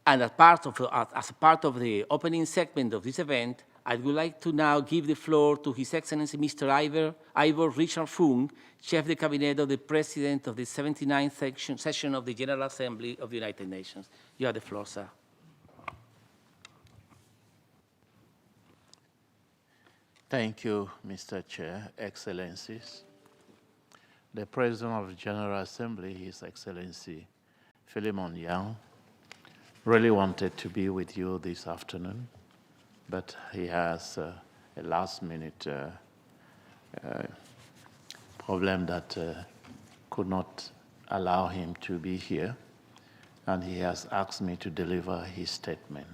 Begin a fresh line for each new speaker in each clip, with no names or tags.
And as a part of the opening segment of this event, I would like to now give the floor to His Excellency Mr. Ivor Richard Fung, Chef de Cabinet of the President of the 79th session of the General Assembly of the United Nations. You have the floor, sir.
Thank you, Mr. Chair, Excellencies. The President of the General Assembly, His Excellency Philemon Yang, really wanted to be with you this afternoon, but he has a last-minute problem that could not allow him to be here, and he has asked me to deliver his statement.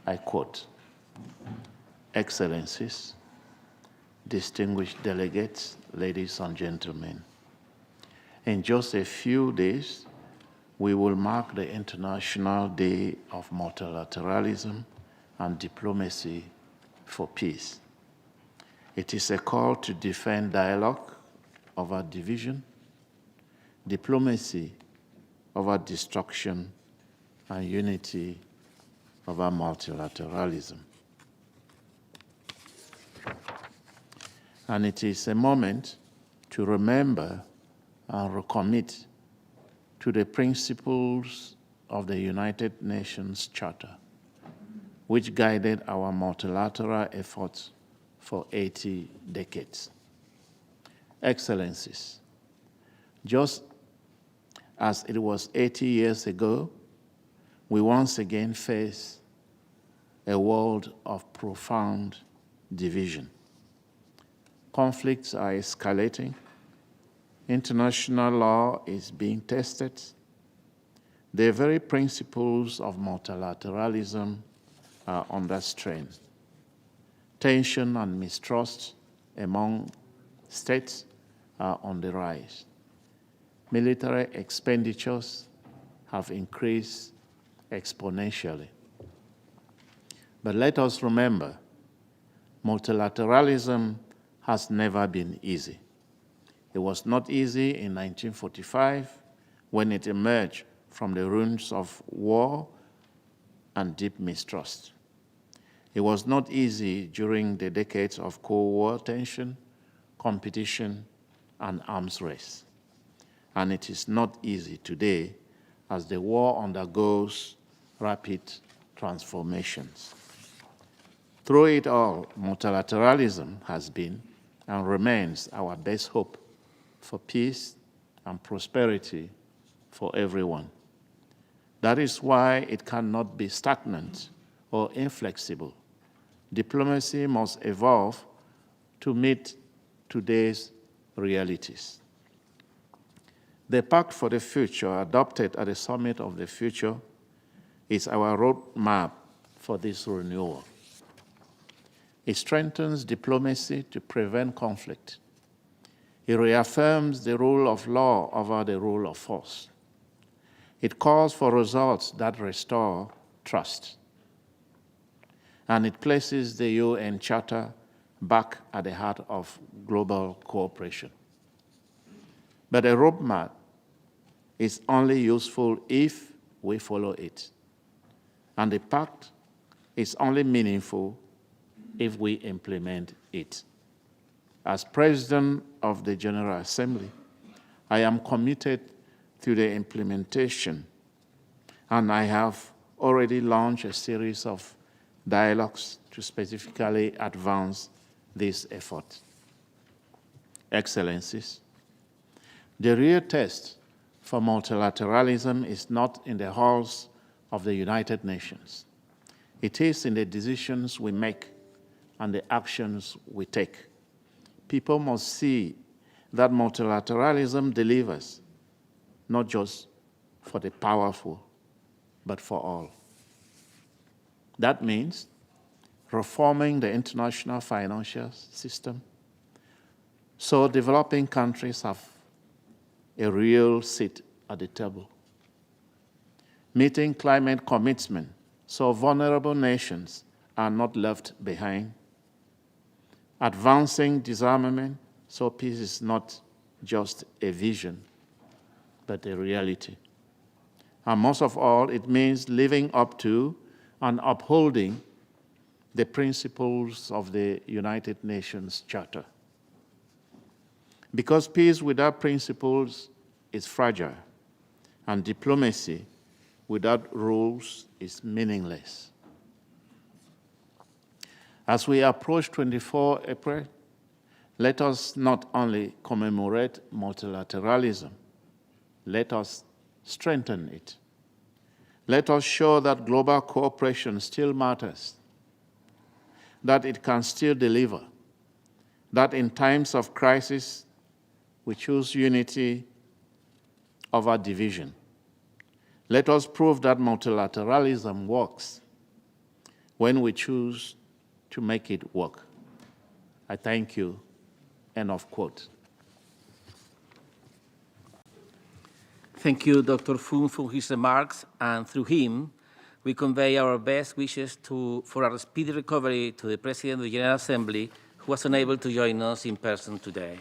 I quote, "Excellencies, distinguished delegates, ladies and gentlemen, in just a few days, we will mark the International Day of Multilateralism and Diplomacy for Peace. It is a call to defend dialogue over division, diplomacy over destruction, and unity over multilateralism. And it is a moment to remember and recommit to the principles of the United Nations Charter, which guided our multilateral efforts for 80 decades. Excellencies, just as it was 80 years ago, we once again face a world of profound division. Conflicts are escalating. International law is being tested. The very principles of multilateralism are under strain. Tension and mistrust among states are on the rise. Military expenditures have increased exponentially. But let us remember, multilateralism has never been easy. It was not easy in 1945 when it emerged from the ruins of war and deep mistrust. It was not easy during the decades of Cold War tension, competition, and arms race. And it is not easy today as the war undergoes rapid transformations. Through it all, multilateralism has been and remains our best hope for peace and prosperity for everyone. That is why it cannot be stagnant or inflexible. Diplomacy must evolve to meet today's realities. The Pact for the Future, adopted at the Summit of the Future, is our roadmap for this renewal. It strengthens diplomacy to prevent conflict. It reaffirms the rule of law over the rule of force. It calls for results that restore trust. And it places the UN Charter back at the heart of global cooperation. But a roadmap is only useful if we follow it. And the pact is only meaningful if we implement it. As President of the General Assembly, I am committed to the implementation, and I have already launched a series of dialogues to specifically advance this effort. Excellencies, the real test for multilateralism is not in the halls of the United Nations. It is in the decisions we make and the actions we take. People must see that multilateralism delivers, not just for the powerful, but for all. That means reforming the international financial system so developing countries have a real seat at the table. Meeting climate commitment so vulnerable nations are not left behind. Advancing disarmament so peace is not just a vision, but a reality. And most of all, it means living up to and upholding the principles of the United Nations Charter. Because peace without principles is fragile, and diplomacy without rules is meaningless. As we approach 24 April, let us not only commemorate multilateralism, let us strengthen it. Let us show that global cooperation still matters, that it can still deliver, that in times of crisis, we choose unity over division. Let us prove that multilateralism works when we choose to make it work. I thank you. End of quote.
Thank you, Dr. Fung, for his remarks, and through him, we convey our best wishes for a speedy recovery to the President of the General Assembly, who was unable to join us in person today.